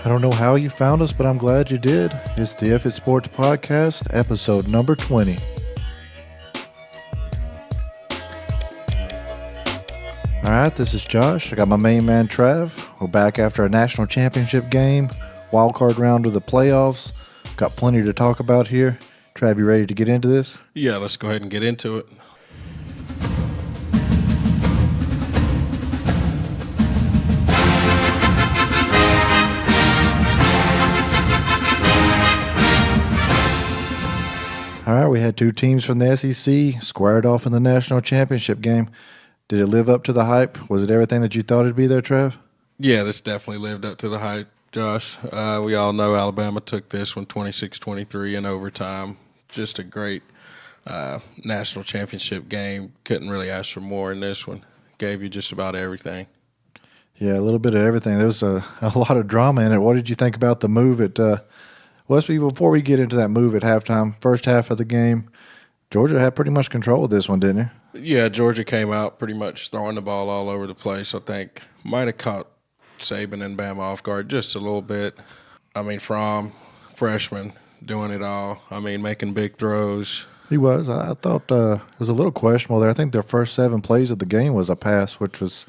I don't know how you found us, but I'm glad you did. It's the F It Sports Podcast, episode number 20. All right, this is Josh. I got my main man, Trav. We're back after a national championship game, wildcard round of the playoffs. Got plenty to talk about here. Trav, you ready to get into this? Yeah, let's go ahead and get into it. All right, we had two teams from the SEC squared off in the national championship game. Did it live up to the hype? Was it everything that you thought it'd be there, Trev? Yeah, this definitely lived up to the hype, Josh. We all know Alabama took this one 26-23 in overtime. Just a great national championship game. Couldn't really ask for more in this one. Gave you just about everything. Yeah, a little bit of everything. There was a lot of drama in it. What did you think about the move at before we get into that move at halftime, first half of the game, Georgia had pretty much control of this one, didn't it? Yeah, Georgia came out pretty much throwing the ball all over the place. I think might have caught Saban and Bama off guard just a little bit. I mean, from freshman doing it all. I mean, making big throws. He was. I thought it was a little questionable there. I think their first 7 plays of the game was a pass, which was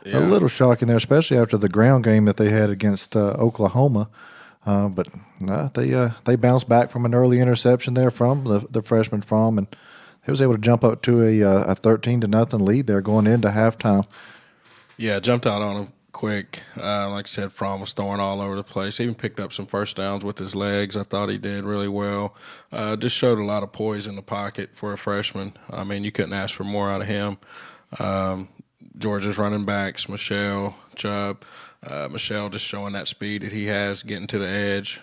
a little shocking there, especially after the ground game that they had against Oklahoma. But they bounced back from an early interception there from the freshman and he was able to jump up to a 13-0 lead there going into halftime. Yeah, jumped out on him quick. Like I said, Fromm was throwing all over the place. He even picked up some first downs with his legs. I thought he did really well. Just showed a lot of poise in the pocket for a freshman. I mean, you couldn't ask for more out of him. Georgia's running backs, Michelle, Chubb. Michelle just showing that speed that he has, getting to the edge,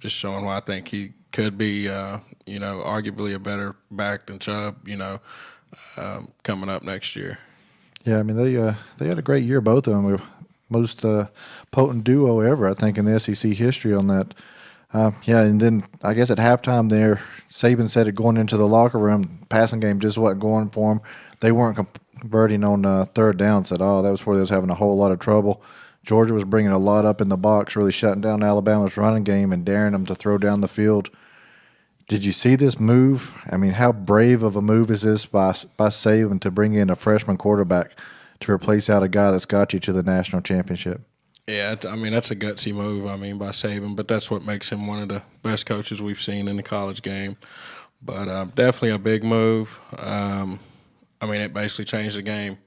just showing why I think he could be, arguably a better back than Chubb, coming up next year. Yeah, I mean, they had a great year, both of them. Most potent duo ever, I think, in the SEC history on that. And then I guess at halftime there, Saban said it going into the locker room, passing game just wasn't going for them. They weren't converting on third downs at all. That was where they was having a whole lot of trouble. Georgia was bringing a lot up in the box, really shutting down Alabama's running game and daring them to throw down the field. Did you see this move? I mean, how brave of a move is this by Saban to bring in a freshman quarterback to replace out a guy that's got you to the national championship? Yeah, I mean, that's a gutsy move, by Saban, but that's what makes him one of the best coaches we've seen in the college game. But definitely a big move. It basically changed the game.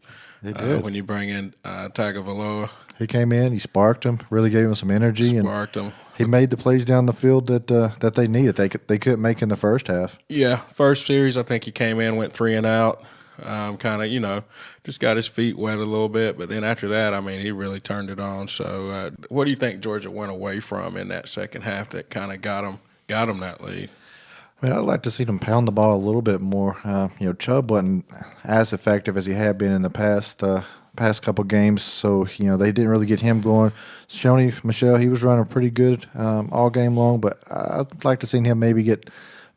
It did. When you bring in Tagovailoa. He came in, he sparked him, really gave him some energy. Sparked him. He made the plays down the field that they needed. They couldn't make in the first half. Yeah, first series, I think he came in, went 3 and out, just got his feet wet a little bit. But then after that, he really turned it on. So what do you think Georgia went away from in that second half that kind of got him that lead? I'd like to see them pound the ball a little bit more. Chubb wasn't as effective as he had been in the past couple games, so they didn't really get him going. Shoney Michelle, he was running pretty good all game long, but I'd like to see him maybe get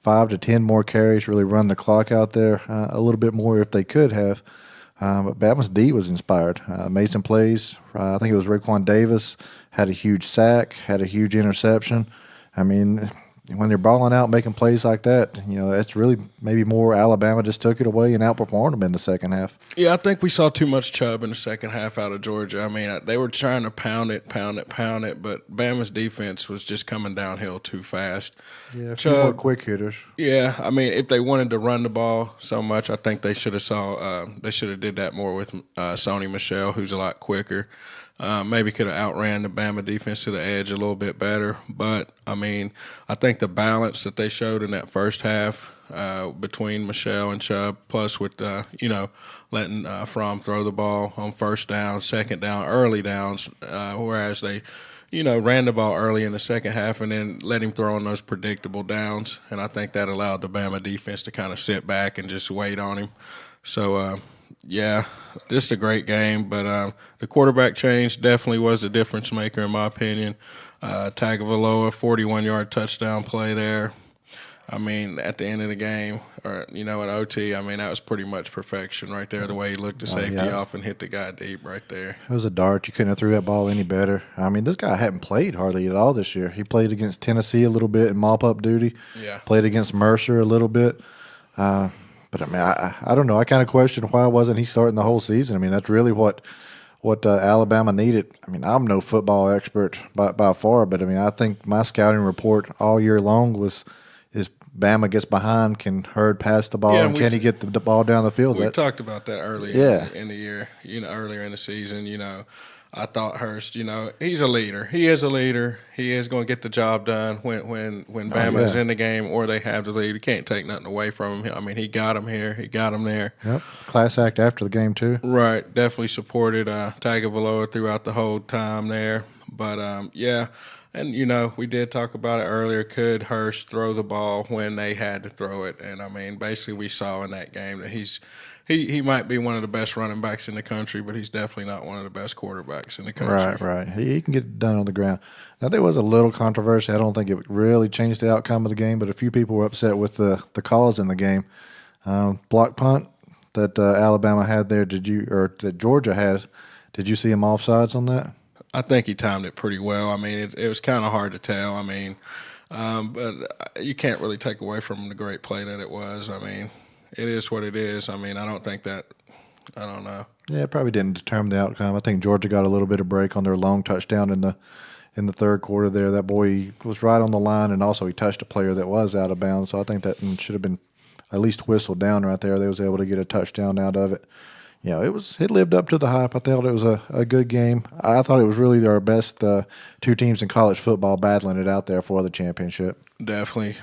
5 to 10 more carries, really run the clock out there a little bit more if they could have. But Bama's D was inspired. Made some plays. I think it was Raekwon Davis had a huge sack, had a huge interception. When they're balling out, making plays like that, it's really maybe more Alabama just took it away and outperformed them in the second half. Yeah, I think we saw too much Chubb in the second half out of Georgia. They were trying to pound it, but Bama's defense was just coming downhill too fast. Yeah, a few more quick hitters. Yeah, if they wanted to run the ball so much, I think they should have did that more with Sony Michel, who's a lot quicker. Maybe could have outran the Bama defense to the edge a little bit better. But, I think the balance that they showed in that first half between Michelle and Chubb, plus with, letting Fromm throw the ball on first down, second down, early downs, whereas they, ran the ball early in the second half and then let him throw on those predictable downs. And I think that allowed the Bama defense to kind of sit back and just wait on him. So, yeah, just a great game, but the quarterback change definitely was a difference maker in my opinion. Tagovailoa, 41-yard touchdown play there. I mean, at the end of the game, or in OT, I mean, that was pretty much perfection right there. The way he looked the safety off and hit the guy deep right there. It was a dart. You couldn't have threw that ball any better. I mean, this guy hadn't played hardly at all this year. He played against Tennessee a little bit in mop-up duty. Yeah. Played against Mercer a little bit. But, I mean, I don't know. I kind of question why wasn't he starting the whole season. I mean, that's really what Alabama needed. I mean, I'm no football expert by far, but, I mean, I think my scouting report all year long is Bama gets behind, can Hurd pass the ball, and can he get the ball down the field? We talked about that earlier in the year, earlier in the season. I thought Hurst, he's a leader. He is a leader. He is going to get the job done when Bama is in the game or they have the lead. You can't take nothing away from him. I mean, he got him here. He got him there. Yep. Class act after the game, too. Right. Definitely supported Tagovailoa throughout the whole time there. But, yeah. And, we did talk about it earlier. Could Hurst throw the ball when they had to throw it? And, I mean, basically we saw in that game that he might be one of the best running backs in the country, but he's definitely not one of the best quarterbacks in the country. Right. He can get it done on the ground. Now, there was a little controversy. I don't think it really changed the outcome of the game, but a few people were upset with the calls in the game. Block punt that Alabama had there, that Georgia had, did you see him offsides on that? I think he timed it pretty well. I mean, it was kind of hard to tell. I mean, but you can't really take away from the great play that it was. I mean, it is what it is. I mean, I don't know. Yeah, it probably didn't determine the outcome. I think Georgia got a little bit of break on their long touchdown in the third quarter there. That boy was right on the line, and also he touched a player that was out of bounds. So I think that should have been at least whistled down right there. They was able to get a touchdown out of it. It lived up to the hype. I thought it was a good game. I thought it was really our best two teams in college football battling it out there for the championship. Definitely.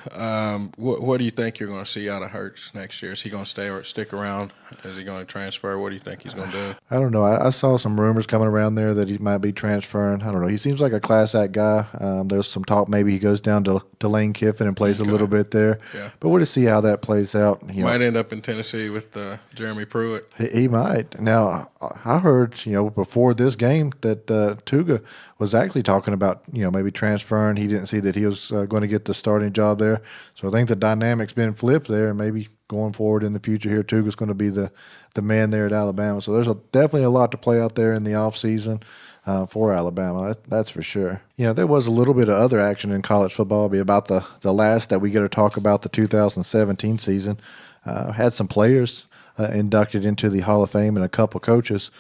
What do you think you're going to see out of Hurts next year? Is he going to stay or stick around? Is he going to transfer? What do you think he's going to do? I don't know. I saw some rumors coming around there that he might be transferring. I don't know. He seems like a class act guy. There's some talk maybe he goes down to Lane Kiffin and plays a little bit there. Yeah. But we'll just see how that plays out. Might end up in Tennessee with Jeremy Pruitt. He might. Now, I heard, before this game that Tuga was actually talking about, maybe transferring. He didn't see that he was going to get the starting job there. So I think the dynamic's been flipped there, and maybe going forward in the future here, Tuga's going to be the man there at Alabama. So there's definitely a lot to play out there in the offseason for Alabama. That's for sure. There was a little bit of other action in college football. It'll be about the last that we get to talk about, the 2017 season. Had some players inducted into the Hall of Fame and a couple coaches.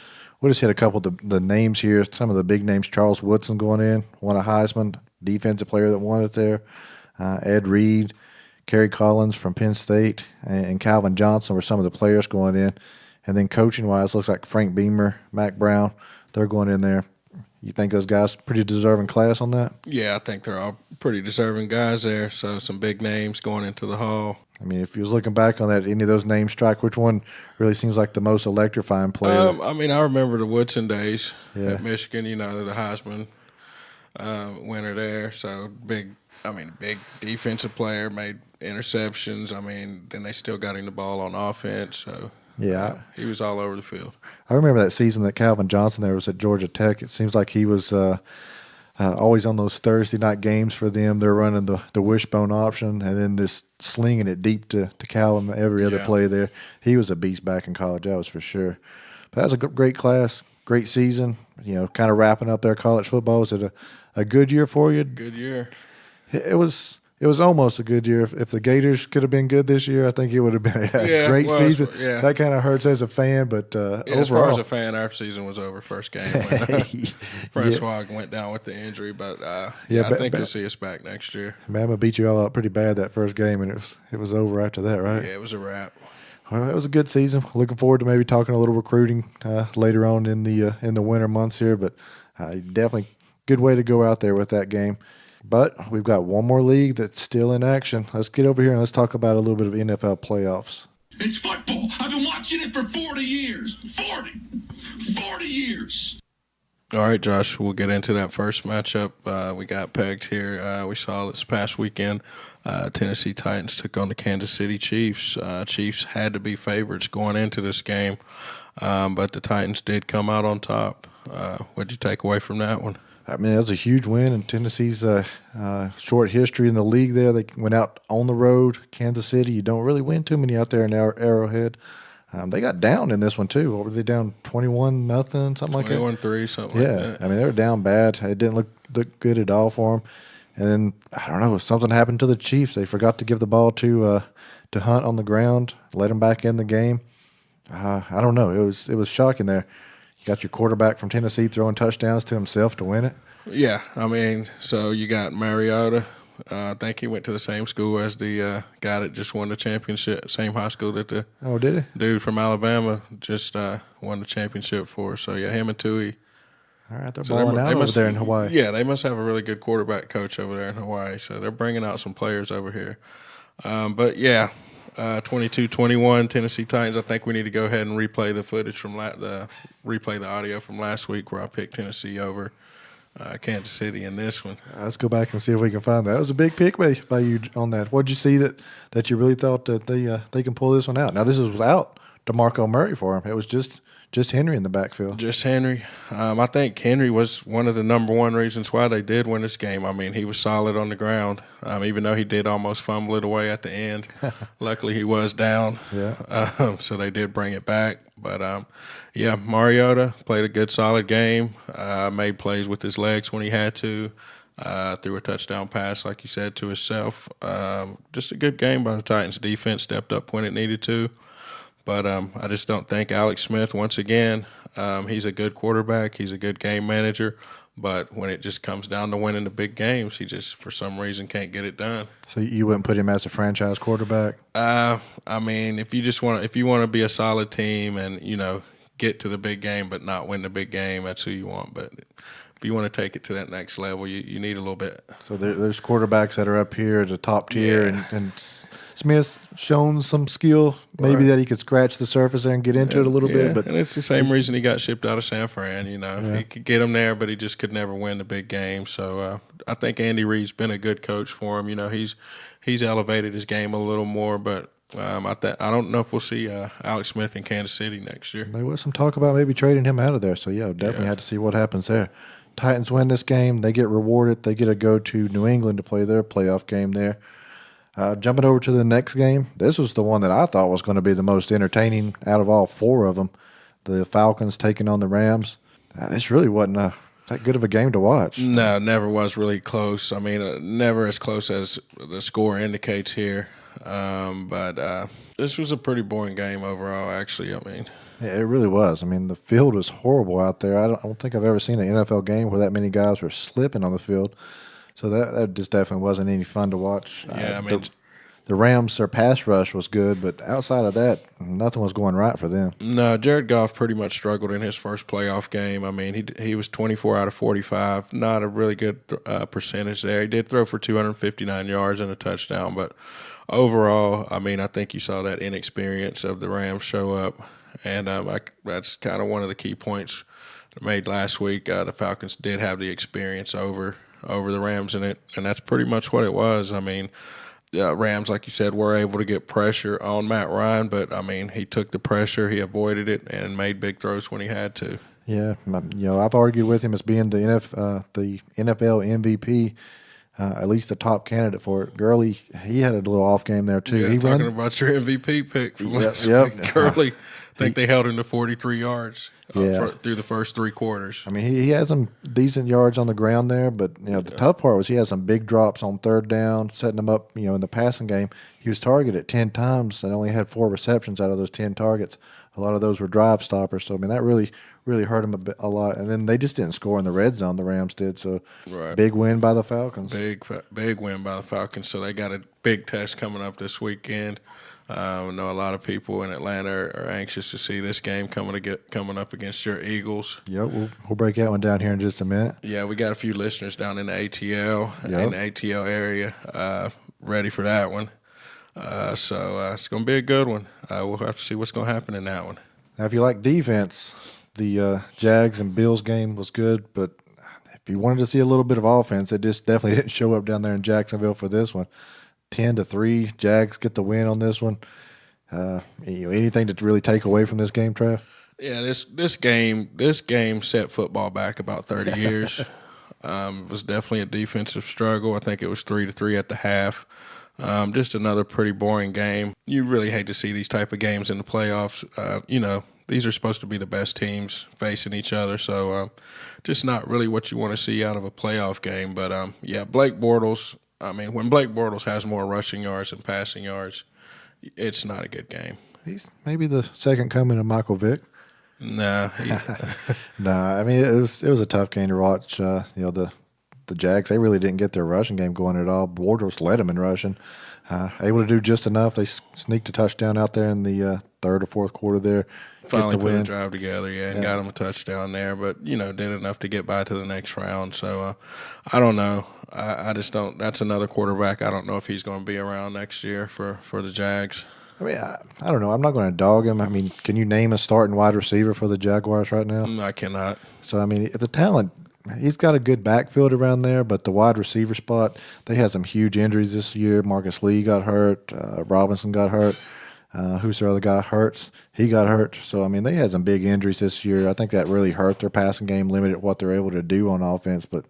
We'll just hit a couple of the names here. Some of the big names: Charles Woodson going in, won a Heisman, defensive player that won it there. Ed Reed, Kerry Collins from Penn State, and Calvin Johnson were some of the players going in. And then coaching-wise, looks like Frank Beamer, Mac Brown, they're going in there. You think those guys pretty deserving class on that? Yeah, I think they're all pretty deserving guys there. So some big names going into the Hall. I mean, if you was looking back on that, any of those names strike, which one really seems like the most electrifying player? I mean, I remember the Woodson days at Michigan, the Heisman winner there. So big defensive player, made interceptions. I mean, then they still got him the ball on offense. So he was all over the field. I remember that season that Calvin Johnson there was at Georgia Tech. It seems like he was always on those Thursday night games for them. They're running the wishbone option and then just slinging it deep to Calvin every other play there. He was a beast back in college, that was for sure. But that was a great class, great season. Kind of wrapping up their college football. Was it a good year for you? Good year. It was almost a good year. If the Gators could have been good this year, I think it would have been a great season. Yeah. That kind of hurts as a fan, but overall. As far as a fan, our season was over first game when Francois went down with the injury. But I think you'll see us back next year. Bama beat you all up pretty bad that first game, and it was over after that, right? Yeah, it was a wrap. Well, it was a good season. Looking forward to maybe talking a little recruiting later on in the winter months here, but definitely good way to go out there with that game. But we've got one more league that's still in action. Let's get over here and let's talk about a little bit of NFL playoffs. It's football. I've been watching it for 40 years. 40 years. All right, Josh, we'll get into that first matchup. We got pegged here. We saw this past weekend. Tennessee Titans took on the Kansas City Chiefs. Chiefs had to be favorites going into this game, but the Titans did come out on top. What did you take away from that one? I mean, it was a huge win in Tennessee's short history in the league there. They went out on the road, Kansas City. You don't really win too many out there in Arrowhead. They got down in this one, too. What were they down, 21-0, something like that? 21-3, something like that. Yeah, I mean, they were down bad. It didn't look good at all for them. And then, I don't know, something happened to the Chiefs. They forgot to give the ball to Hunt on the ground, let him back in the game. I don't know. It was shocking there. You got your quarterback from Tennessee throwing touchdowns to himself to win it. Yeah, I mean, so you got Mariota. I think he went to the same school as the guy that just won the championship, same high school that the Did he? dude from Alabama just won the championship for. So, yeah, him and Tui. All right, they're balling out over there in Hawaii. Yeah, they must have a really good quarterback coach over there in Hawaii. So they're bringing out some players over here. But, yeah, 22-21 Tennessee Titans. I think we need to go ahead and replay the footage from replay the audio from last week where I picked Tennessee over Kansas City in this one. Let's go back and see if we can find that. It was a big pick by you on that. What did you see that you really thought that they can pull this one out? Now, this was without DeMarco Murray for him. It was just Henry in the backfield. Just Henry. I think Henry was one of the number one reasons why they did win this game. I mean, he was solid on the ground, even though he did almost fumble it away at the end. Luckily, he was down. Yeah. So they did bring it back. But, yeah, Mariota played a good, solid game, made plays with his legs when he had to, threw a touchdown pass, like you said, to himself. Just a good game by the Titans. Defense stepped up when it needed to. But I just don't think Alex Smith, once again, he's a good quarterback. He's a good game manager. But when it just comes down to winning the big games, he just, for some reason, can't get it done. So you wouldn't put him as a franchise quarterback? I mean, if you want to be a solid team and, get to the big game but not win the big game, that's who you want. But if you want to take it to that next level, you need a little bit. So there's quarterbacks that are up here at the top tier, and Smith's shown some skill, maybe that he could scratch the surface there and get into it a little bit. But and it's the same reason he got shipped out of San Fran. He could get him there, but he just could never win the big game. So I think Andy Reid's been a good coach for him. He's elevated his game a little more, but. I don't know if we'll see Alex Smith in Kansas City next year. There was some talk about maybe trading him out of there. So, definitely had to see what happens there. Titans win this game. They get rewarded. They get to go to New England to play their playoff game there. Jumping over to the next game, this was the one that I thought was going to be the most entertaining out of all four of them. The Falcons taking on the Rams. This really wasn't that good of a game to watch. No, it never was really close. I mean, never as close as the score indicates here. But this was a pretty boring game overall, actually. I mean, yeah, it really was. I mean, the field was horrible out there. I don't think I've ever seen an NFL game where that many guys were slipping on the field. So that just definitely wasn't any fun to watch. Yeah, I mean, the Rams, their pass rush was good, but outside of that, nothing was going right for them. No, Jared Goff pretty much struggled in his first playoff game. I mean, he was 24 out of 45, not a really good percentage there. He did throw for 259 yards and a touchdown, but overall, I mean, I think you saw that inexperience of the Rams show up, and that's kind of one of the key points made last week. The Falcons did have the experience over the Rams in it, and that's pretty much what it was. I mean, Rams, like you said, were able to get pressure on Matt Ryan, but, I mean, he took the pressure, he avoided it, and made big throws when he had to. Yeah, I've argued with him as being the NFL MVP, at least the top candidate for it. Gurley, he had a little off game there, too. Yeah, talking about your MVP pick from last week. Gurley, I think they held him to 43 yards through the first three quarters. I mean, he had some decent yards on the ground there, but the tough part was he had some big drops on third down, setting him up. In the passing game, he was targeted 10 times and only had 4 receptions out of those 10 targets. A lot of those were drive stoppers. So I mean, that really hurt him a lot. And then they just didn't score in the red zone. The Rams did. So big win by the Falcons. Big win by the Falcons. So they got a big test coming up this weekend. I know a lot of people in Atlanta are anxious to see this game coming up against your Eagles. Yep, we'll break that one down here in just a minute. Yeah, we got a few listeners down in the ATL, in the ATL area, ready for that one. So it's going to be a good one. We'll have to see what's going to happen in that one. Now, if you like defense, the Jags and Bills game was good, but if you wanted to see a little bit of offense, it just definitely didn't show up down there in Jacksonville for this one. 10-3, Jags get the win on this one. Anything to really take away from this game, Trav? Yeah, this game set football back about 30 years. It was definitely a defensive struggle. I think it was 3-3 at the half. Just another pretty boring game. You really hate to see these type of games in the playoffs. These are supposed to be the best teams facing each other, so just not really what you want to see out of a playoff game. But, Blake Bortles, when Blake Bortles has more rushing yards than passing yards, it's not a good game. He's maybe the second coming of Michael Vick. No. It was a tough game to watch. The Jags, they really didn't get their rushing game going at all. Bortles led them in rushing. Able to do just enough. They sneaked a touchdown out there in the third or fourth quarter there. Finally put a drive together, and got him a touchdown there. But, did enough to get by to the next round. So, I don't know. I just don't – that's another quarterback. I don't know if he's going to be around next year for the Jags. I don't know. I'm not going to dog him. Can you name a starting wide receiver for the Jaguars right now? I cannot. So, the talent – he's got a good backfield around there, but the wide receiver spot, they had some huge injuries this year. Marcus Lee got hurt. Robinson got hurt. Who's the other guy? Hurts. He got hurt. So, they had some big injuries this year. I think that really hurt their passing game, limited what they're able to do on offense. But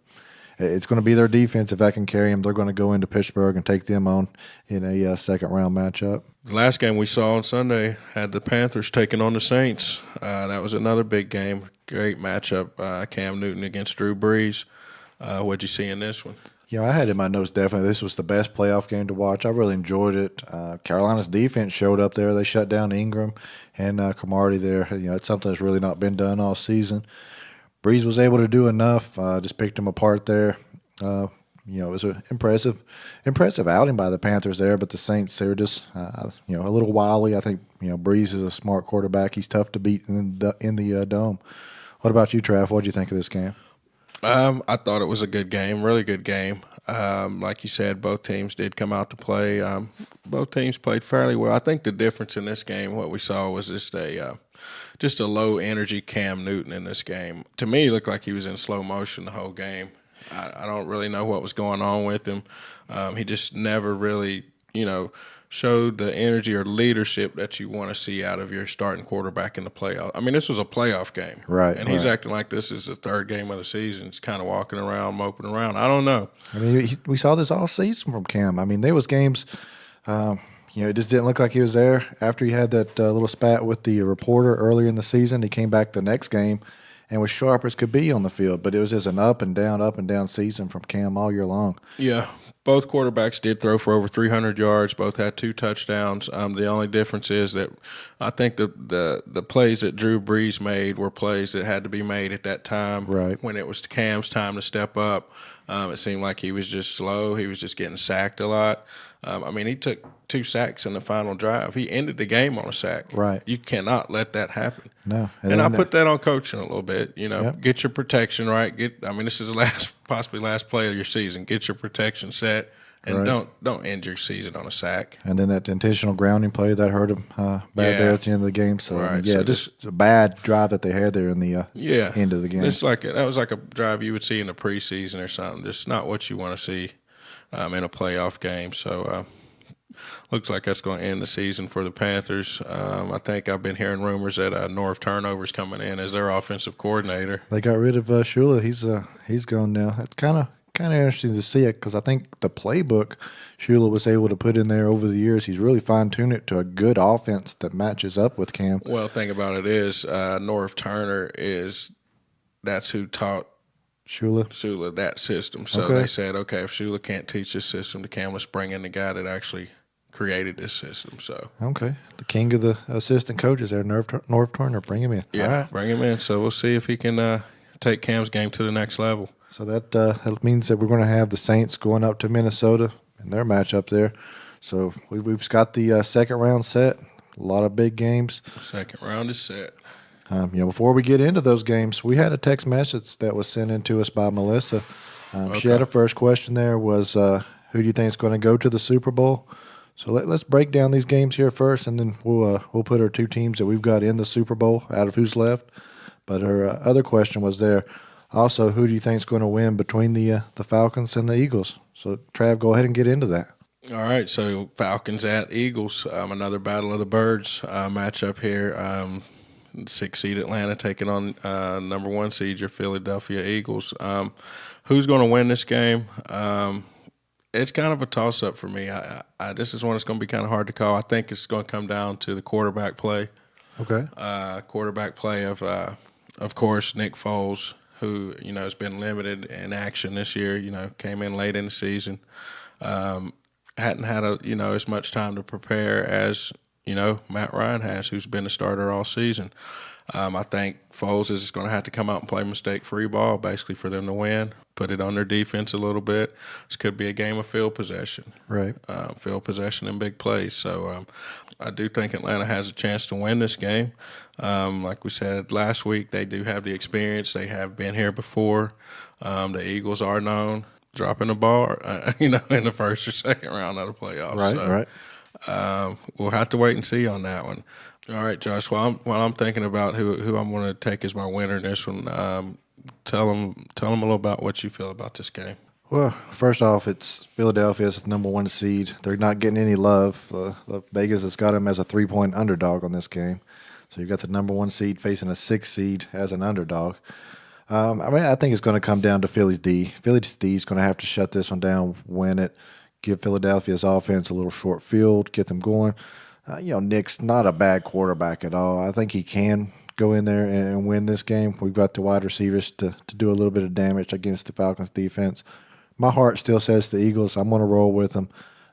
it's going to be their defense. If that can carry them, they're going to go into Pittsburgh and take them on in a second-round matchup. The last game we saw on Sunday had the Panthers taking on the Saints. That was another big game. Great matchup. Cam Newton against Drew Brees. What'd you see in this one? I had in my notes definitely this was the best playoff game to watch. I really enjoyed it. Carolina's defense showed up there. They shut down Ingram and Cromartie there. It's something that's really not been done all season. Brees was able to do enough. Just picked him apart there. It was an impressive outing by the Panthers there, but the Saints, they were just, a little wily. I think, Brees is a smart quarterback. He's tough to beat in the dome. What about you, Trav? What did you think of this game? I thought it was a good game, really good game. Like you said, both teams did come out to play. Both teams played fairly well. I think the difference in this game, what we saw was just a low-energy Cam Newton in this game. To me, he looked like he was in slow motion the whole game. I don't really know what was going on with him. He just never really, showed the energy or leadership that you want to see out of your starting quarterback in the playoff. This was a playoff game. Right. And he's acting like this is the third game of the season. He's kind of walking around, moping around. I don't know. We saw this all season from Cam. There was games, it just didn't look like he was there. After he had that little spat with the reporter earlier in the season, he came back the next game and was sharp as could be on the field. But it was just an up and down season from Cam all year long. Yeah. Both quarterbacks did throw for over 300 yards. Both had 2 touchdowns. The only difference is that I think the plays that Drew Brees made were plays that had to be made at that time. Right. When it was Cam's time to step up. It seemed like he was just slow. He was just getting sacked a lot. He took 2 sacks in the final drive. He ended the game on a sack. Right. You cannot let that happen. No. And I put that on coaching a little bit. Yep. Get your protection right. This is the possibly last play of your season. Get your protection set, and don't end your season on a sack. And then that intentional grounding play that hurt him bad there at the end of the game. So just a bad drive that they had there in the end of the game. That was like a drive you would see in the preseason or something. Just not what you want to see in a playoff game. So looks like that's going to end the season for the Panthers. I think I've been hearing rumors that Norv Turnover's coming in as their offensive coordinator. They got rid of Shula. He's gone now. It's kind of interesting to see it because I think the playbook Shula was able to put in there over the years, he's really fine-tuned it to a good offense that matches up with Cam. Well, the thing about it is Norv Turner that's who taught Shula that system. So they said, okay, if Shula can't teach this system to Cam, let's bring in the guy that actually created this system. So the king of the assistant coaches there, Norv Turner, bring him in. Yeah, bring him in. So we'll see if he can take Cam's game to the next level. So that means that we're going to have the Saints going up to Minnesota in their matchup there. So we've got the second round set. A lot of big games. Second round is set. Before we get into those games, we had a text message that was sent in to us by Melissa. She had a first question there was, who do you think is going to go to the Super Bowl? So let's break down these games here first, and then we'll put our 2 teams that we've got in the Super Bowl out of who's left. But her other question was there, also, who do you think is going to win between the Falcons and the Eagles? So, Trav, go ahead and get into that. All right, so Falcons at Eagles, another Battle of the Birds matchup here. 6 seed Atlanta taking on number 1 seed, your Philadelphia Eagles. Who's going to win this game? It's kind of a toss-up for me. This is one that's going to be kind of hard to call. I think it's going to come down to the quarterback play. Okay. Quarterback play of course, Nick Foles, who, has been limited in action this year, came in late in the season. Hadn't had as much time to prepare as, Matt Ryan has, who's been a starter all season. I think Foles is going to have to come out and play mistake-free ball, basically, for them to win. Put it on their defense a little bit. This could be a game of field possession. Right. Field possession and big plays. So I do think Atlanta has a chance to win this game. Like we said last week, they do have the experience. They have been here before. The Eagles are known dropping the ball, in the first or second round of the playoffs. Right. We'll have to wait and see on that one. All right, Josh. While I'm thinking about who I'm going to take as my winner in this one, tell them a little about what you feel about this game. Well, first off, it's Philadelphia's the number 1 seed. They're not getting any love. Vegas has got them as a 3-point underdog on this game. So you've got the number 1 seed facing a 6 seed as an underdog. I think it's going to come down to Philly's D. Philly's D is going to have to shut this one down, win it, give Philadelphia's offense a little short field, get them going. Nick's not a bad quarterback at all. I think he can go in there and win this game. We've got the wide receivers to do a little bit of damage against the Falcons' defense. My heart still says the Eagles. I'm going to roll with them.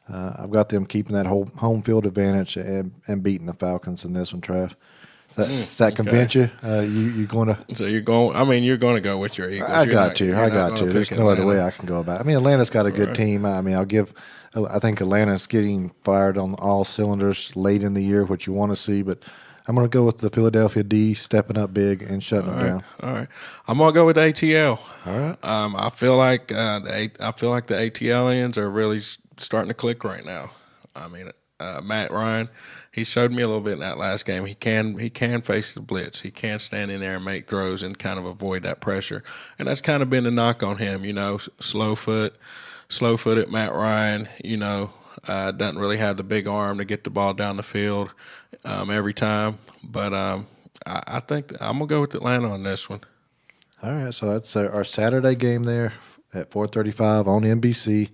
I've got them keeping that whole home field advantage and beating the Falcons in this one, Trav. Does that convince you? You going to? So you're going. You're going to go with your Eagles. I got you. There's no other way I can go about it. Atlanta's got a good team. I think Atlanta's getting fired on all cylinders late in the year, which you want to see. But I'm going to go with the Philadelphia D stepping up big and shutting them down. All right. I'm going to go with ATL. All right. I feel like the ATLians are really starting to click right now. Matt Ryan, he showed me a little bit in that last game. He can face the blitz. He can stand in there and make throws and kind of avoid that pressure. And that's kind of been the knock on him, slow-footed Matt Ryan, doesn't really have the big arm to get the ball down the field every time. But I think I'm going to go with Atlanta on this one. All right, so that's our Saturday game there at 4:35 on NBC.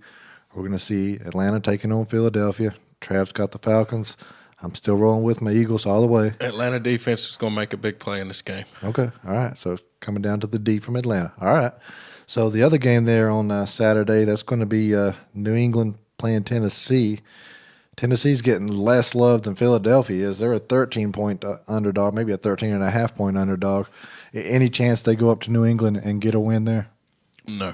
We're going to see Atlanta taking on Philadelphia. Trav's got the Falcons. I'm still rolling with my Eagles all the way. Atlanta defense is going to make a big play in this game. Okay, all right. So it's coming down to the D from Atlanta. All right. So the other game there on Saturday, that's going to be New England playing Tennessee. Tennessee's getting less love than Philadelphia is. They're a 13-point underdog, maybe a 13.5-point underdog. Any chance they go up to New England and get a win there? No.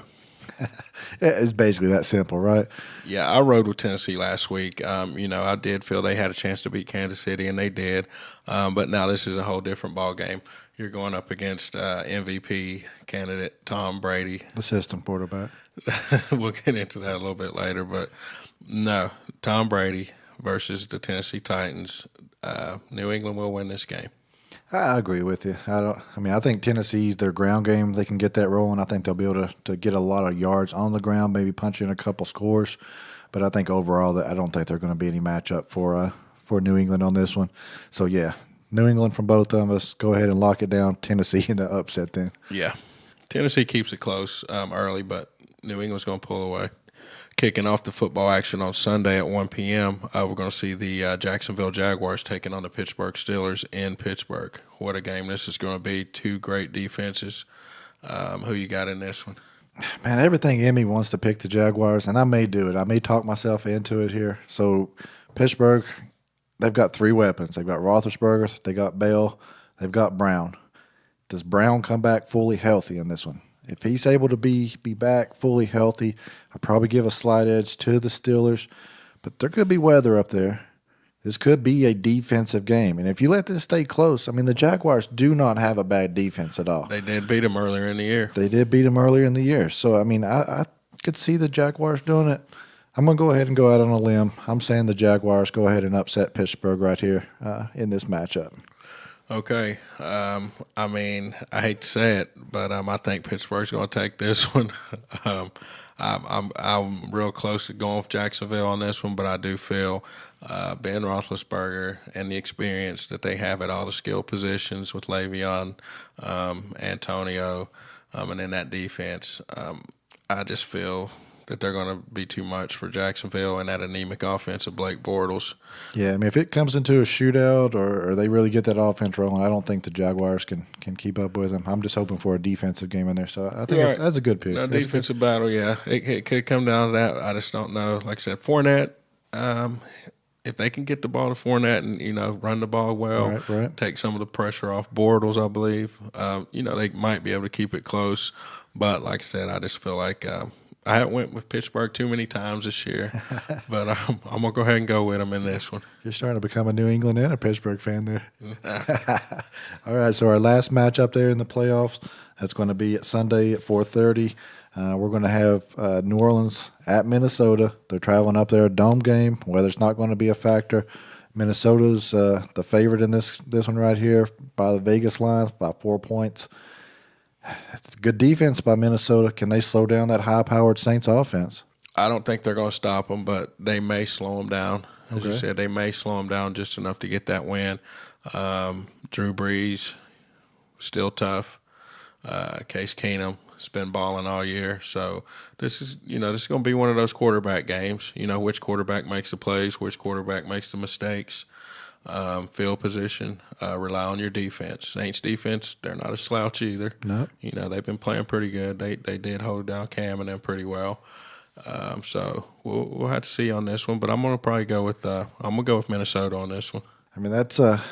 It's basically that simple, right? Yeah, I rode with Tennessee last week. I did feel they had a chance to beat Kansas City, and they did. But now this is a whole different ball game. You're going up against MVP candidate Tom Brady. The system quarterback. We'll get into that a little bit later. But, no, Tom Brady versus the Tennessee Titans. New England will win this game. I agree with you. I think Tennessee's their ground game. They can get that rolling. I think they'll be able to get a lot of yards on the ground, maybe punch in a couple scores. But I think overall, I don't think there's going to be any matchup for New England on this one. So, yeah, New England from both of us. Go ahead and lock it down. Tennessee in the upset then. Yeah. Tennessee keeps it close early, but New England's going to pull away. Kicking off the football action on Sunday at 1 p.m., we're going to see the Jacksonville Jaguars taking on the Pittsburgh Steelers in Pittsburgh. What a game this is going to be. Two great defenses. Who you got in this one? Man, everything in me wants to pick the Jaguars, and I may do it. I may talk myself into it here. So Pittsburgh, they've got 3 weapons. They've got Roethlisberger, they got Bell, they've got Brown. Does Brown come back fully healthy in this one? If he's able to be back fully healthy, I'd probably give a slight edge to the Steelers. But there could be weather up there. This could be a defensive game. And if you let this stay close, the Jaguars do not have a bad defense at all. They did beat them earlier in the year. So, I could see the Jaguars doing it. I'm going to go ahead and go out on a limb. I'm saying the Jaguars go ahead and upset Pittsburgh right here in this matchup. Okay. I hate to say it, but I think Pittsburgh's going to take this one. I'm real close to going with Jacksonville on this one, but I do feel Ben Roethlisberger and the experience that they have at all the skill positions with Le'Veon, Antonio, and in that defense, I just feel that they're going to be too much for Jacksonville and that anemic offense of Blake Bortles. Yeah, I mean, if it comes into a shootout or they really get that offense rolling, I don't think the Jaguars can keep up with them. I'm just hoping for a defensive game in there. So I think that's a good pick. No, defensive battle, yeah. It could come down to that. I just don't know. Like I said, Fournette, if they can get the ball to Fournette and, run the ball well, right. take some of the pressure off Bortles, I believe, they might be able to keep it close. But like I said, I just feel like I haven't went with Pittsburgh too many times this year, but I'm going to go ahead and go with them in this one. You're starting to become a New England and a Pittsburgh fan there. All right, so our last matchup there in the playoffs, that's going to be Sunday at 4:30. We're going to have New Orleans at Minnesota. They're traveling up there, a dome game. Weather's not going to be a factor. Minnesota's the favorite in this one right here by the Vegas line by 4 points. It's a good defense by Minnesota. Can they slow down that high-powered Saints offense? I don't think they're going to stop them, but they may slow them down. As you said, they may slow them down just enough to get that win. Drew Brees, still tough. Case Keenum has been balling all year. So this is going to be one of those quarterback games. Which quarterback makes the plays, which quarterback makes the mistakes. Field position, rely on your defense. Saints defense, they're not a slouch either. No. They've been playing pretty good. They did hold down Cam and them pretty well. So we'll have to see on this one. But I'm gonna probably go with Minnesota on this one. I mean, that's a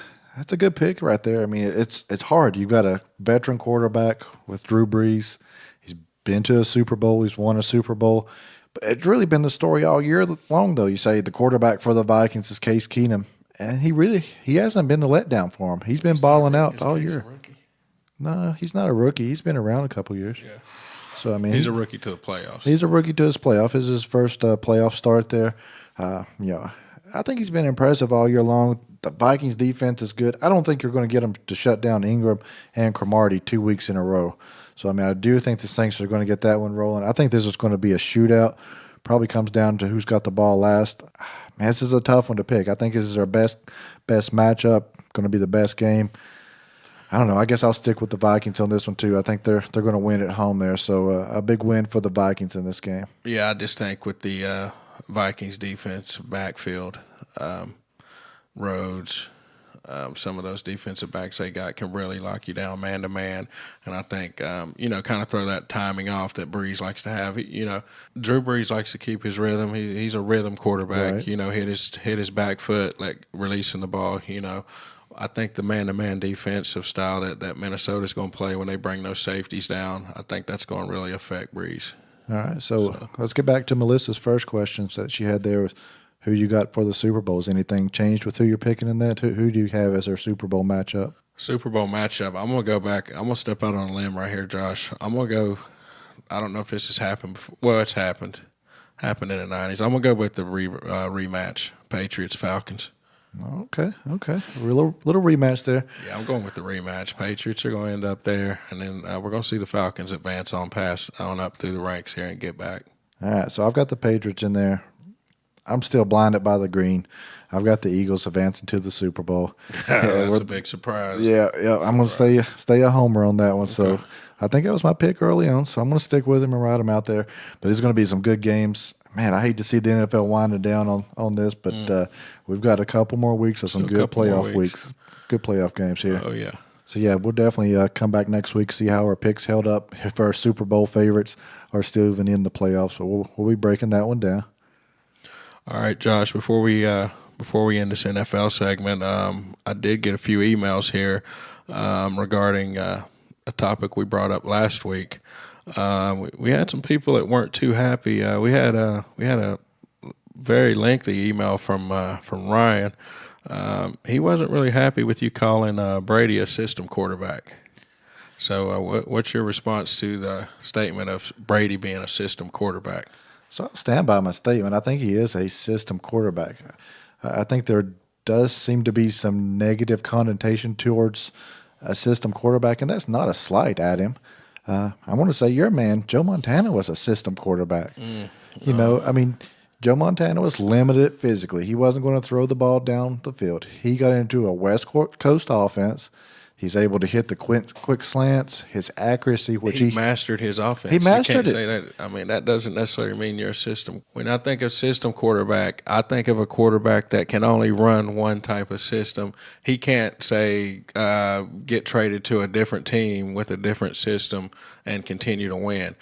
good pick right there. I mean, it's hard. You've got a veteran quarterback with Drew Brees. He's been to a Super Bowl. He's won a Super Bowl. But it's really been the story all year long, though. You say the quarterback for the Vikings is Case Keenum. And he hasn't been the letdown for him. He's been balling out all year. No, he's not a rookie. He's been around a couple years. Yeah. So I mean, he's a rookie to the playoffs. He's a rookie to his playoff. This is his first playoff start there. I think he's been impressive all year long. The Vikings defense is good. I don't think you're going to get them to shut down Ingram and Cromartie 2 weeks in a row. So I mean, I do think the Saints are going to get that one rolling. I think this is going to be a shootout. Probably comes down to who's got the ball last. Man, this is a tough one to pick. I think this is our best matchup. Going to be the best game. I don't know. I guess I'll stick with the Vikings on this one too. I think they're going to win at home there. So a big win for the Vikings in this game. Yeah, I just think with the Vikings defense backfield, Rhodes, some of those defensive backs they got can really lock you down man to man. And I think, kind of throw that timing off that Brees likes to have. Drew Brees likes to keep his rhythm. He's a rhythm quarterback, right. Hit his back foot, like releasing the ball, I think the man-to-man defensive style that Minnesota's going to play when they bring those safeties down, I think that's going to really affect Brees. All right, so let's get back to Melissa's first questions that she had there. Was who you got for the Super Bowls? Anything changed with who you're picking in that? Who do you have as our Super Bowl matchup? Super Bowl matchup. I'm going to go back. I'm going to step out on a limb right here, Josh. I'm going to go – I don't know if this has happened before. Well, it's happened. Happened in the 90s. I'm going to go with the rematch, Patriots-Falcons. Okay. A little rematch there. Yeah, I'm going with the rematch. Patriots are going to end up there, and then we're going to see the Falcons advance on up through the ranks here and get back. All right, so I've got the Patriots in there. I'm still blinded by the green. I've got the Eagles advancing to the Super Bowl. That's a big surprise. Yeah. I'm going to stay a homer on that one. Okay. So I think that was my pick early on, so I'm going to stick with him and ride him out there. But it's going to be some good games. Man, I hate to see the NFL winding down on this, but we've got a couple more weeks of some good playoff weeks. Good playoff games here. Oh, yeah. So, yeah, we'll definitely come back next week, see how our picks held up, if our Super Bowl favorites are still even in the playoffs. So we'll be breaking that one down. All right, Josh, before we end this NFL segment, I did get a few emails here regarding a topic we brought up last week. We had some people that weren't too happy. We had a very lengthy email from Ryan. He wasn't really happy with you calling Brady a system quarterback. So what's your response to the statement of Brady being a system quarterback? So I'll stand by my statement. I think he is a system quarterback. I think there does seem to be some negative connotation towards a system quarterback, and that's not a slight at him. I want to say your man, Joe Montana, was a system quarterback. Joe Montana was limited physically. He wasn't going to throw the ball down the field. He got into a West Coast offense He's able to hit the quick slants, his accuracy, which he mastered his offense. He mastered you can't it. say that. I mean, that doesn't necessarily mean you're a system. When I think of system quarterback, I think of a quarterback that can only run one type of system. He can't say get traded to a different team with a different system and continue to win.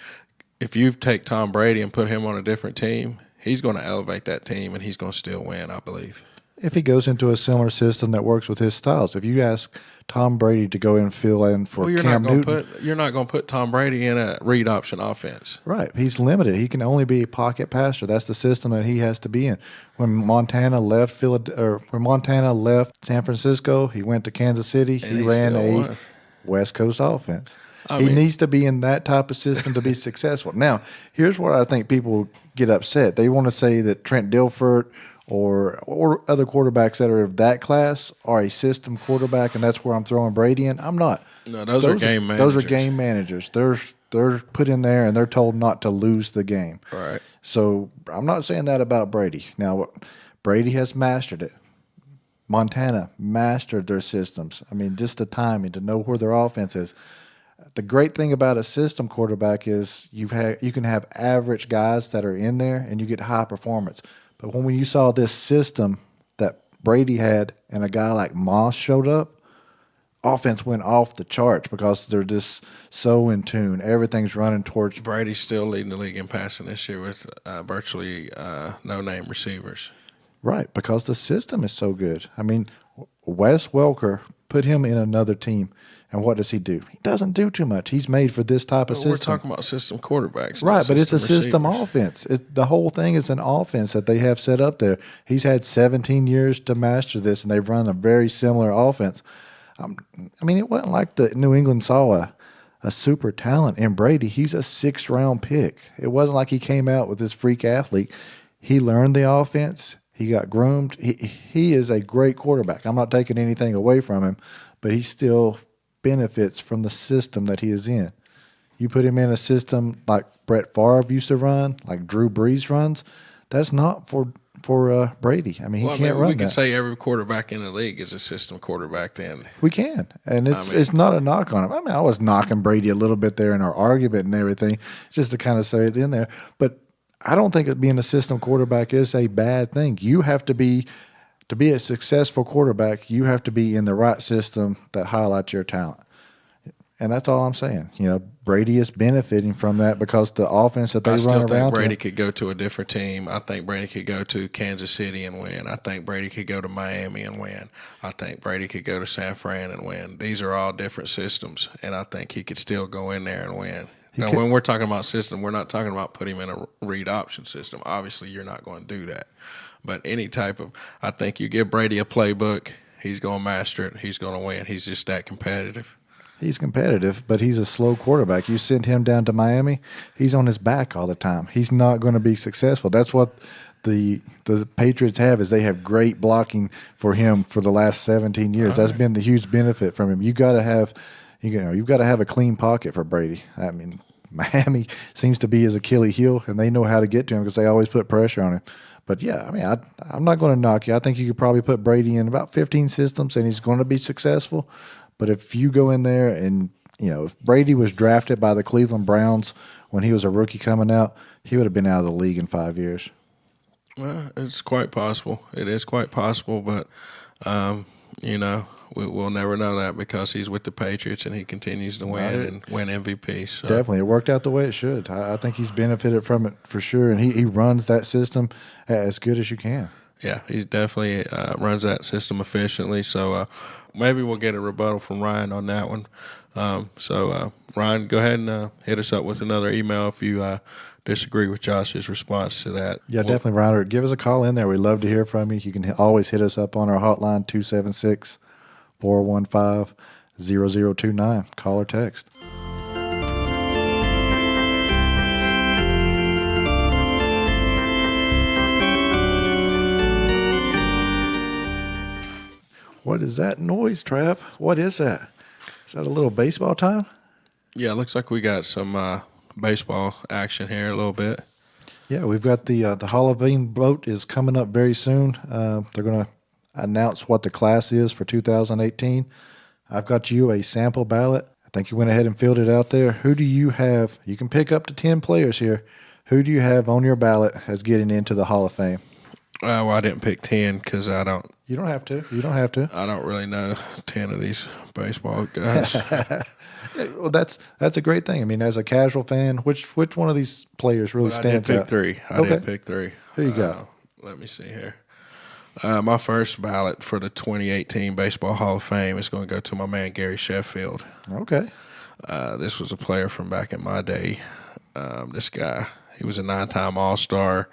If you take Tom Brady and put him on a different team, he's going to elevate that team and he's going to still win, I believe. If he goes into a similar system that works with his styles. If you ask Tom Brady to go in and fill in for Cam Newton. You're not going to put Tom Brady in a read option offense. Right. He's limited. He can only be a pocket passer. That's the system that he has to be in. When Montana left San Francisco, he went to Kansas City. He ran a West Coast offense. He needs to be in that type of system to be successful. Now, here's where I think people get upset. They want to say that Trent Dilfer or other quarterbacks that are of that class are a system quarterback, and that's where I'm throwing Brady in. I'm not. No, those are game managers. Those are game managers. They're put in there, and they're told not to lose the game. Right. So I'm not saying that about Brady. Now, Brady has mastered it. Montana mastered their systems. I mean, just the timing to know where their offense is. The great thing about a system quarterback is you can have average guys that are in there, and you get high performance. But when you saw this system that Brady had and a guy like Moss showed up, offense went off the charts because they're just so in tune. Everything's running towards. Brady's still leading the league in passing this year with virtually no-name receivers. Right, because the system is so good. I mean, Wes Welker put him in another team, and what does he do? He doesn't do too much. He's made for this type of system. We're talking about system quarterbacks. Right, but it's a system receivers. offense. The whole thing is an offense that they have set up there. He's had 17 years to master this, and they've run a very similar offense. I mean, it wasn't like the New England saw a super talent in Brady. He's a 6th-round pick. It wasn't like he came out with this freak athlete. He learned the offense. He got groomed. He is a great quarterback. I'm not taking anything away from him, but he still benefits from the system that he is in. You put him in a system like Brett Favre used to run, like Drew Brees runs, that's not for Brady. I mean, he can't run that. We can say every quarterback in the league is a system quarterback then. We can, and it's not a knock on him. I mean, I was knocking Brady a little bit there in our argument and everything, just to kind of say it in there. But I don't think that being a system quarterback is a bad thing. You have to be a successful quarterback, you have to be in the right system that highlights your talent. And that's all I'm saying. You know, Brady is benefiting from that because the offense that they run around. I still think Brady could go to a different team. I think Brady could go to Kansas City and win. I think Brady could go to Miami and win. I think Brady could go to San Fran and win. These are all different systems, and I think he could still go in there and win. Now, when we're talking about system, we're not talking about putting him in a read option system. Obviously, you're not going to do that. But any type of – I think you give Brady a playbook, he's going to master it, he's going to win. He's just that competitive. He's competitive, but he's a slow quarterback. You send him down to Miami, he's on his back all the time. He's not going to be successful. That's what the Patriots have, is they have great blocking for him for the last 17 years. That's been the huge benefit from him. You've got to have a clean pocket for Brady. I mean, Miami seems to be his Achilles heel, and they know how to get to him because they always put pressure on him. But, yeah, I mean, I'm not going to knock you. I think you could probably put Brady in about 15 systems, and he's going to be successful. But if you go in there and, you know, if Brady was drafted by the Cleveland Browns when he was a rookie coming out, he would have been out of the league in 5 years. Well, it's quite possible. It is quite possible, but, you know, we'll never know that because he's with the Patriots and he continues to win and win MVP. So. Definitely. It worked out the way it should. I think he's benefited from it for sure, and he runs that system as good as you can. Yeah, he definitely runs that system efficiently. So maybe we'll get a rebuttal from Ryan on that one. Ryan, go ahead and hit us up with another email if you disagree with Josh's response to that. Yeah, definitely, Ryan. Give us a call in there. We'd love to hear from you. You can always hit us up on our hotline, 276-415-0029. Call or text. What is that noise, Trav? What is that? Is that a little baseball time? Yeah, it looks like we got some baseball action here a little bit. Yeah, we've got the Hall of Fame vote is coming up very soon. They're going to announce what the class is for 2018. I've got you a sample ballot. I think you went ahead and filled it out there. Who do you have? You can pick up to 10 players here. Who do you have on your ballot as getting into the Hall of Fame? Well, I didn't pick 10 because I don't. You don't have to. You don't have to. I don't really know 10 of these baseball guys. Well, that's a great thing. I mean, as a casual fan, which one of these players really stands out? I did pick three. Who you got? Let me see here. My first ballot for the 2018 Baseball Hall of Fame is going to go to my man Gary Sheffield. Okay. This was a player from back in my day. This guy, he was a 9-time All-Star,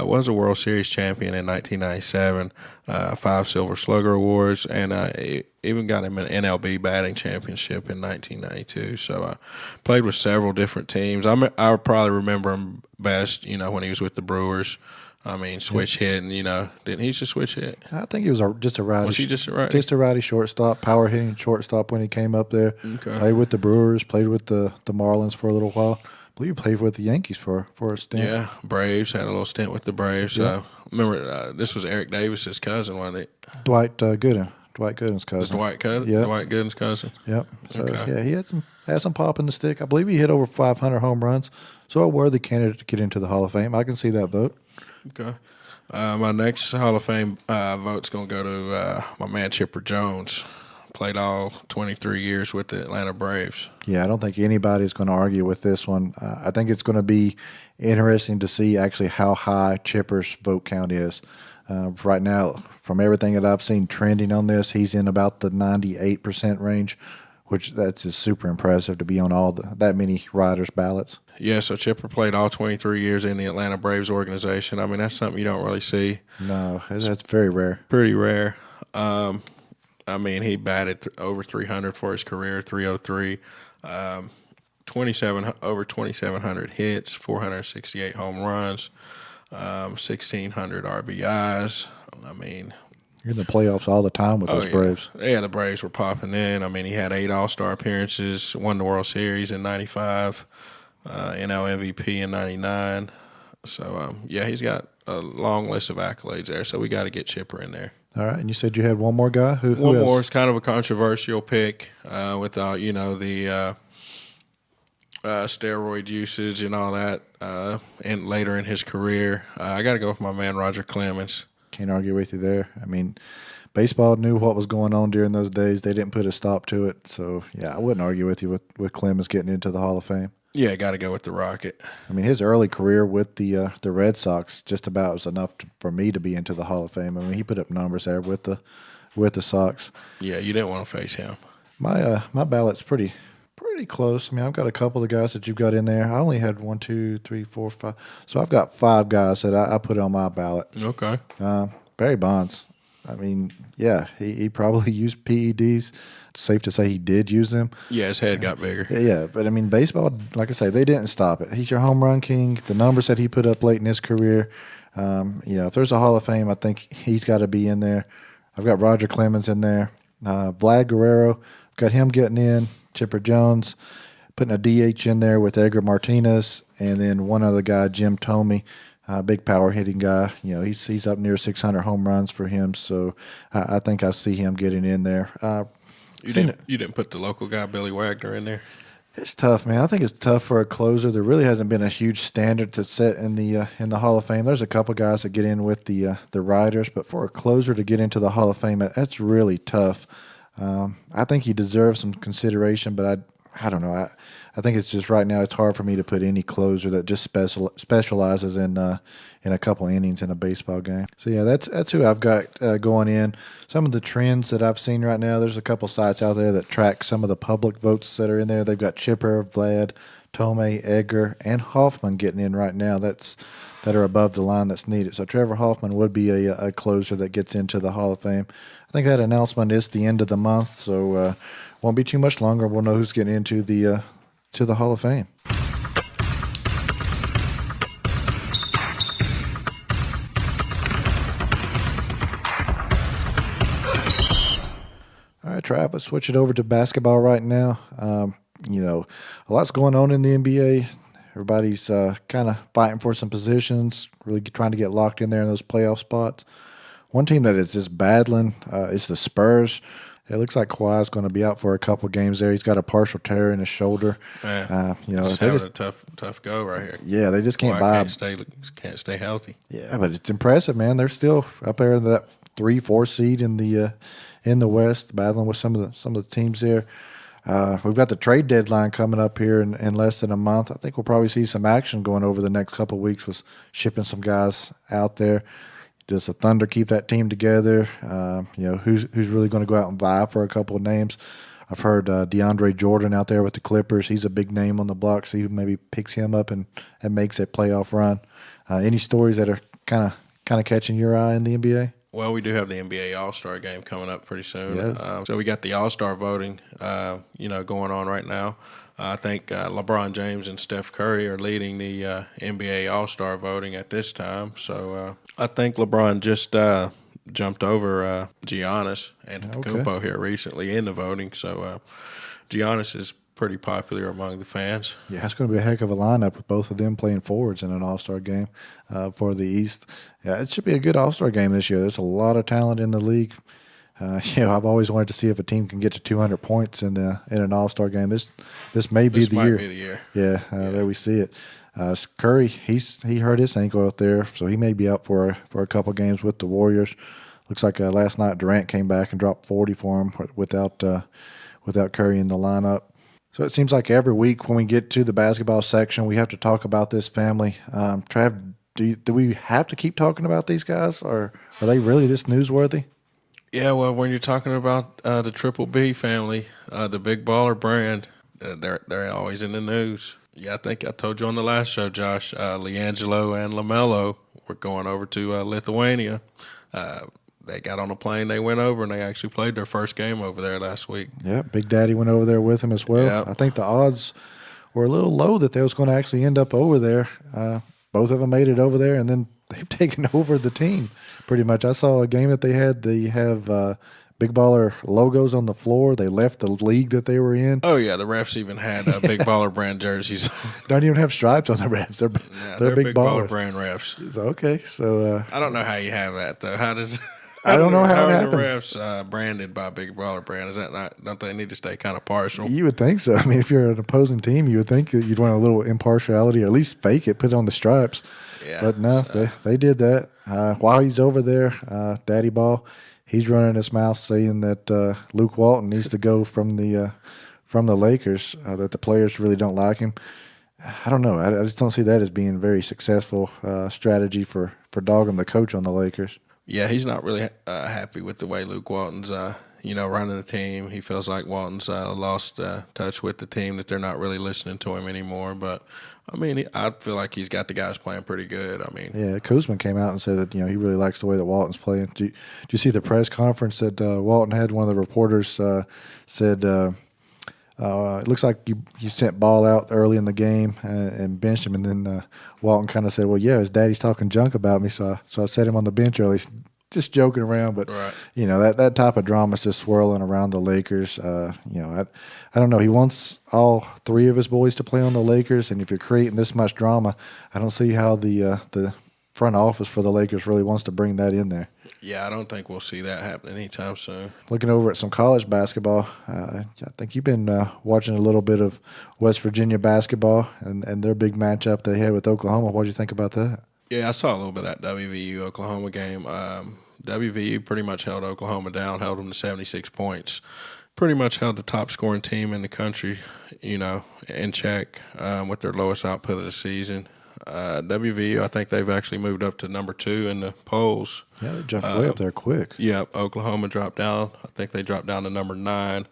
was a World Series champion in 1997, 5 Silver Slugger Awards, and even got him an MLB batting championship in 1992. So I played with several different teams. I probably remember him best, when he was with the Brewers. I mean, switch hitting, didn't he just switch hit? I think he was just a righty. Was he just a righty? Just a righty shortstop, power hitting shortstop when he came up there. Okay. Played with the Brewers, played with the Marlins for a little while. I believe he played with the Yankees for a stint. Yeah, Braves, had a little stint with the Braves. Yeah. So, remember, this was Eric Davis's cousin, wasn't it? Dwight Gooden. Dwight Gooden's cousin. Dwight Gooden's cousin? Yep. So, Okay. yeah, he had some pop in the stick. I believe he hit over 500 home runs. So a worthy candidate to get into the Hall of Fame. I can see that vote. Okay. My next Hall of Fame vote's going to go to my man Chipper Jones. Played all 23 years with the Atlanta Braves. Yeah, I don't think anybody's going to argue with this one. I think it's going to be interesting to see actually how high Chipper's vote count is. Right now, from everything that I've seen trending on this, he's in about the 98% range, which that's just super impressive to be on that many riders' ballots. Yeah, so Chipper played all 23 years in the Atlanta Braves organization. I mean, that's something you don't really see. No, that's very rare. Pretty rare. I mean, he batted over 300 for his career, 303, over 2,700 hits, 468 home runs, 1,600 RBIs. I mean, you're in the playoffs all the time with those Braves. Yeah, the Braves were popping in. I mean, he had 8 All-Star appearances, won the World Series in 95, NL MVP in 99. So, yeah, he's got a long list of accolades there. So we got to get Chipper in there. All right, and you said you had one more guy? Who One else? more is kind of a controversial pick with the steroid usage and all that and later in his career. I got to go with my man Roger Clemens. Can't argue with you there. I mean, baseball knew what was going on during those days. They didn't put a stop to it. So, yeah, I wouldn't argue with you with Clemens getting into the Hall of Fame. Yeah, got to go with the Rocket. I mean, his early career with the Red Sox just about was enough for me to be into the Hall of Fame. I mean, he put up numbers there with the Sox. Yeah, you didn't want to face him. My ballot's pretty close. I mean, I've got a couple of the guys that you've got in there. I only had 1, 2, 3, 4, 5. So I've got 5 guys that I put on my ballot. Okay. Barry Bonds. I mean, yeah, he probably used PEDs. It's safe to say he did use them. Yeah, his head got bigger. Yeah, but I mean, baseball, like I say, they didn't stop it. He's your home run king. The numbers that he put up late in his career, if there's a Hall of Fame, I think he's got to be in there. I've got Roger Clemens in there. Vlad Guerrero, got him getting in. Chipper Jones, putting a DH in there with Edgar Martinez, and then one other guy, Jim Thome. Big power hitting guy. He's up near 600 home runs for him. So I think I see him getting in there. You didn't put the local guy Billy Wagner in there? It's tough, man. I think it's tough for a closer. There really hasn't been a huge standard to set in the Hall of Fame. There's a couple guys that get in with the riders, but for a closer to get into the Hall of Fame, that's really tough. I think he deserves some consideration, but I don't know. I think it's just right now it's hard for me to put any closer that just specializes in a couple innings in a baseball game. So yeah, that's who I've got going in. Some of the trends that I've seen right now, there's a couple sites out there that track some of the public votes that are in there. They've got Chipper, Vlad, Thome, Edgar, and Hoffman getting in right now. That are above the line that's needed. So Trevor Hoffman would be a closer that gets into the Hall of Fame. I think that announcement is the end of the month, so won't be too much longer. We'll know who's getting into the Hall of Fame. All right, Trav, let's switch it over to basketball right now. A lot's going on in the NBA. Everybody's kind of fighting for some positions, really trying to get locked in there in those playoff spots. One team that is just battling is the Spurs. It looks like Kawhi's going to be out for a couple games there. He's got a partial tear in his shoulder. Yeah, If having a tough go right here. Yeah, they just can't buy. Can't stay healthy. Yeah, but it's impressive, man. They're still up there in that 3-4 seed in the West, battling with some of the teams there. We've got the trade deadline coming up here in less than a month. I think we'll probably see some action going over the next couple of weeks with shipping some guys out there. Does the Thunder keep that team together? Who's really going to go out and vie for a couple of names? I've heard DeAndre Jordan out there with the Clippers. He's a big name on the block. See who maybe picks him up and makes a playoff run. Any stories that are kind of catching your eye in the NBA? Well, we do have the NBA All-Star game coming up pretty soon. Yeah. So we got the All-Star voting, going on right now. I think LeBron James and Steph Curry are leading the NBA All-Star voting at this time. So I think LeBron just jumped over Giannis and Antetokounmpo here recently in the voting. So Giannis is pretty popular among the fans. Yeah, it's going to be a heck of a lineup with both of them playing forwards in an All-Star game for the East. Yeah, it should be a good All-Star game this year. There's a lot of talent in the league. I've always wanted to see if a team can get to 200 points in an All-Star game. This may be the year. Yeah, there we see it. Curry, he hurt his ankle out there, so he may be out for a couple games with the Warriors. Looks like last night Durant came back and dropped 40 for him without Curry in the lineup. So it seems like every week when we get to the basketball section, we have to talk about this family. Trav, do we have to keep talking about these guys, or are they really this newsworthy? Yeah, well, when you're talking about the Triple B family, the Big Baller brand, they're always in the news. Yeah, I think I told you on the last show, Josh, LiAngelo and LaMelo were going over to Lithuania. They got on a plane, they went over, and they actually played their first game over there last week. Yeah, Big Daddy went over there with him as well. Yep. I think the odds were a little low that they was going to actually end up over there. Both of them made it over there, and then they've taken over the team pretty much. I saw a game that they have Big Baller logos on the floor. They left the league that they were in. Oh, yeah, the refs even had Big Baller brand jerseys. Don't even have stripes on the refs. They're Big Baller brand refs. Okay, so I don't know how you have that, though. How does... I don't know how it are happens. The refs branded by Big Baller brand? Is that not? Don't they need to stay kind of partial? You would think so. I mean, if you're an opposing team, you would think that you'd want a little impartiality, or at least fake it, put it on the stripes. Yeah, but no, they did that. While he's over there, Daddy Ball, he's running his mouth saying that Luke Walton needs to go from the Lakers. That the players really don't like him. I don't know. I just don't see that as being a very successful strategy for dogging the coach on the Lakers. Yeah, he's not really happy with the way Luke Walton's, running the team. He feels like Walton's lost touch with the team, that they're not really listening to him anymore. But, I mean, I feel like he's got the guys playing pretty good. I mean, yeah, Kuzma came out and said that, he really likes the way that Walton's playing. Do you see the press conference that Walton had? One of the reporters said, it looks like you sent Ball out early in the game and benched him, and then Walton kind of said, "Well, yeah, his daddy's talking junk about me, so I set him on the bench early." Just joking around, but right. That type of drama is just swirling around the Lakers. I don't know. He wants all three of his boys to play on the Lakers, and if you're creating this much drama, I don't see how the front office for the Lakers really wants to bring that in there. Yeah, I don't think we'll see that happen anytime soon. Looking over at some college basketball, I think you've been watching a little bit of West Virginia basketball and their big matchup they had with Oklahoma. What did you think about that? Yeah, I saw a little bit of that WVU-Oklahoma game. WVU pretty much held Oklahoma down, held them to 76 points. Pretty much held the top-scoring team in the country, in check with their lowest output of the season. WVU, I think they've actually moved up to number 2 in the polls. Yeah, they jumped way up there quick. Yeah, Oklahoma dropped down. I think they dropped down to number 9.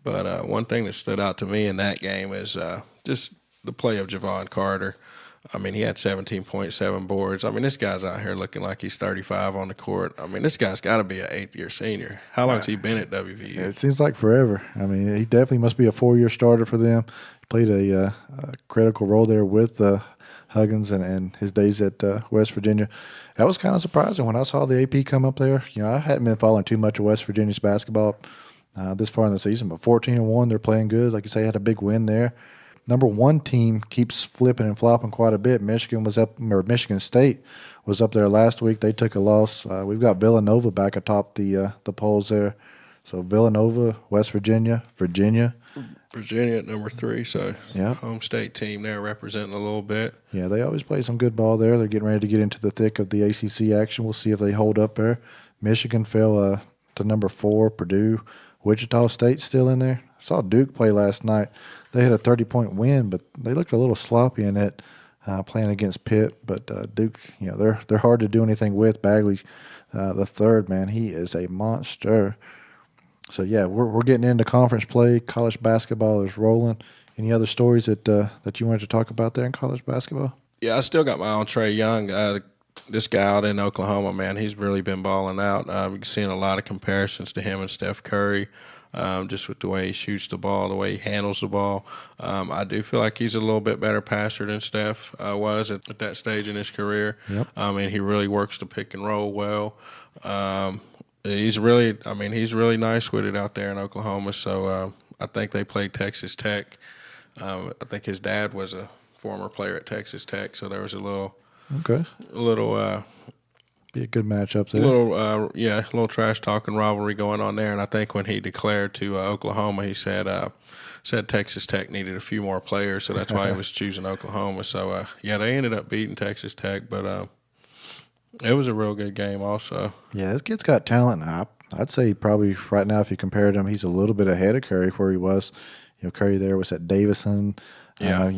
But one thing that stood out to me in that game is just the play of Javon Carter. I mean, he had 17.7 boards. I mean, this guy's out here looking like he's 35 on the court. I mean, this guy's got to be an 8th-year senior. How long has he been at WVU? It seems like forever. I mean, he definitely must be a 4-year starter for them. He played a critical role there with Huggins and his days at West Virginia. That was kind of surprising when I saw the AP come up there. I hadn't been following too much of West Virginia's basketball this far in the season, but 14-1, they're playing good. Like you say, had a big win there. Number 1 team keeps flipping and flopping quite a bit. Michigan State was up there last week. They took a loss. We've got Villanova back atop the polls there. So Villanova, West Virginia. Virginia at number 3, so Yep. home state team there representing a little bit. Yeah, they always play some good ball there. They're getting ready to get into the thick of the ACC action. We'll see if they hold up there. Michigan fell to number 4, Purdue. Wichita State's still in there. I saw Duke play last night. They had a 30-point win, but they looked a little sloppy in it playing against Pitt. But Duke, they're hard to do anything with. Bagley, the third, man, he is a monster. So, yeah, we're getting into conference play. College basketball is rolling. Any other stories that you wanted to talk about there in college basketball? Yeah, I still got my eye on Trae Young. This guy out in Oklahoma, man, he's really been balling out. We're seeing a lot of comparisons to him and Steph Curry, just with the way he shoots the ball, the way he handles the ball. I do feel like he's a little bit better passer than Steph was at that stage in his career. Yep. And he really works the pick and roll well. He's really nice with it out there in Oklahoma. So I think they played Texas Tech. I think his dad was a former player at Texas Tech, so there was a little be a good matchup there. A little trash talking rivalry going on there. And I think when he declared to Oklahoma, he said Texas Tech needed a few more players, so that's why he was choosing Oklahoma. So they ended up beating Texas Tech, but it was a real good game also. Yeah, this kid's got talent. I'd say probably right now, if you compared him, he's a little bit ahead of Curry where he was. Curry there was at Davidson. Yeah.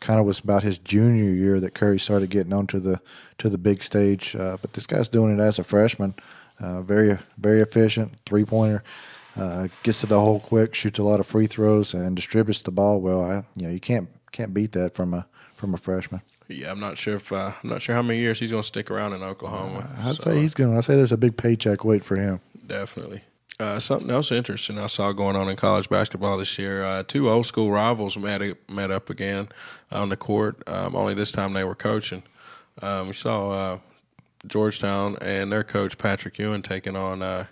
Kind of was about his junior year that Curry started getting onto the big stage. But this guy's doing it as a freshman. Very, very efficient, 3-pointer. Gets to the hole quick, shoots a lot of free throws, and distributes the ball well. You can't beat that from a freshman. Yeah, I'm not sure how many years he's going to stick around in Oklahoma. I'd say there's a big paycheck wait for him. Definitely. Something else interesting I saw going on in college basketball this year. 2 old school rivals met up again on the court. Only this time they were coaching. We saw Georgetown and their coach Patrick Ewing taking on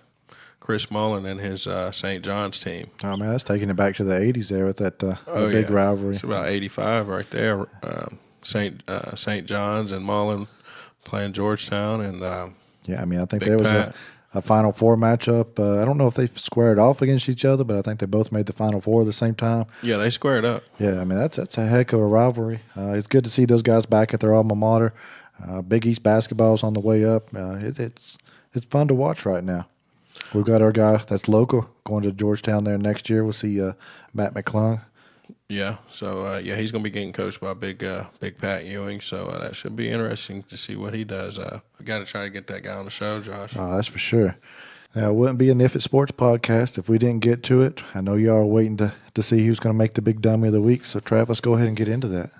Chris Mullen and his St. John's team. Oh man, that's taking it back to the '80s there with that big rivalry. It's about '85 right there. St. John's and Mullen playing Georgetown, and I think there was a Final Four matchup. I don't know if they squared off against each other, but I think they both made the Final Four at the same time. Yeah, they squared up. Yeah, that's a heck of a rivalry. It's good to see those guys back at their alma mater. Big East basketball's on the way up. It's fun to watch right now. We've got our guy that's local going to Georgetown there next year. We'll see Matt McClung. Yeah, so he's going to be getting coached by Big Pat Ewing, so that should be interesting to see what he does. We got to try to get that guy on the show, Josh. Oh, that's for sure. Now, it wouldn't be an If It Sports podcast if we didn't get to it. I know y'all are waiting to see who's going to make the big dummy of the week, so Trav, let's go ahead and get into that.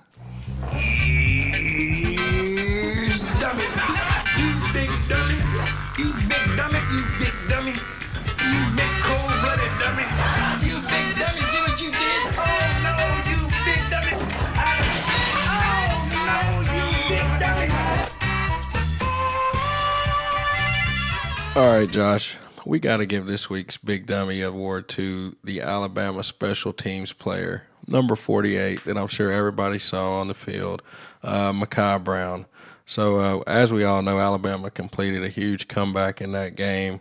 All right, Josh, we got to give this week's Big Dummy Award to the Alabama special teams player, number 48, that I'm sure everybody saw on the field, Mekhi Brown. So, as we all know, Alabama completed a huge comeback in that game,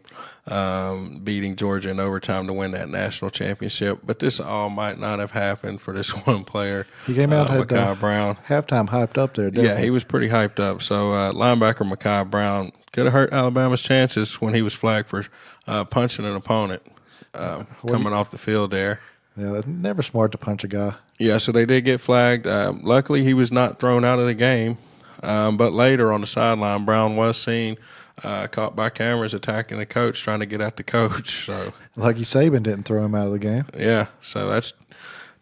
beating Georgia in overtime to win that national championship. But this all might not have happened for this one player. He came out Mekhi Brown. Halftime hyped up there, didn't he? Yeah, he was pretty hyped up. So, linebacker Mekhi Brown could have hurt Alabama's chances when he was flagged for punching an opponent coming off the field there. Yeah, that's never smart to punch a guy. Yeah, so they did get flagged. Luckily, he was not thrown out of the game. But later on the sideline, Brown was seen caught by cameras attacking the coach, trying to get at the coach. So Lucky Saban didn't throw him out of the game. Yeah, so that's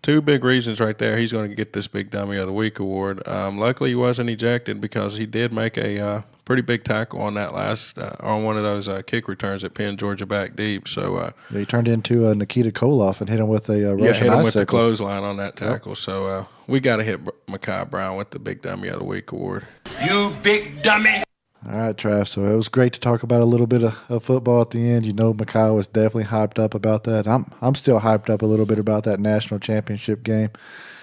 2 big reasons right there. He's going to get this Big Dummy of the Week award. Luckily, he wasn't ejected because he did make a pretty big tackle on that last on one of those kick returns that pinned Georgia back deep. So he turned into Nikita Koloff and hit him with a Russian hit him with icicle. the clothesline on that tackle. Yep. So we got to hit Mekhi Brown with the Big Dummy of the Week award. You big dummy. All right, Trav. So it was great to talk about a little bit of football at the end. Mekhi was definitely hyped up about that. I'm still hyped up a little bit about that national championship game.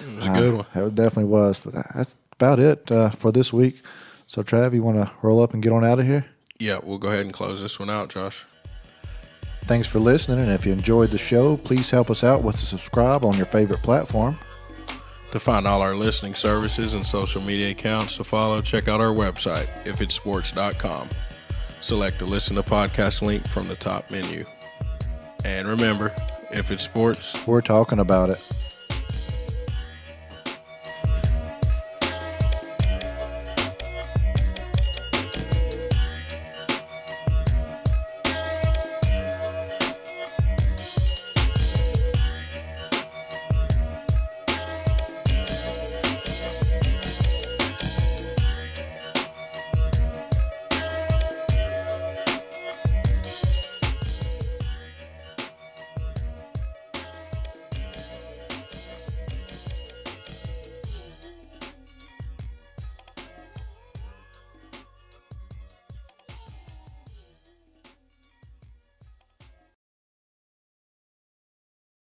It was a good one. It definitely was. But that's about it for this week. So, Trav, you want to roll up and get on out of here? Yeah, we'll go ahead and close this one out, Josh. Thanks for listening, and if you enjoyed the show, please help us out with a subscribe on your favorite platform. To find all our listening services and social media accounts to follow, check out our website, ifitsports.com. Select the Listen to Podcast link from the top menu. And remember, if it's sports, We're talking about it.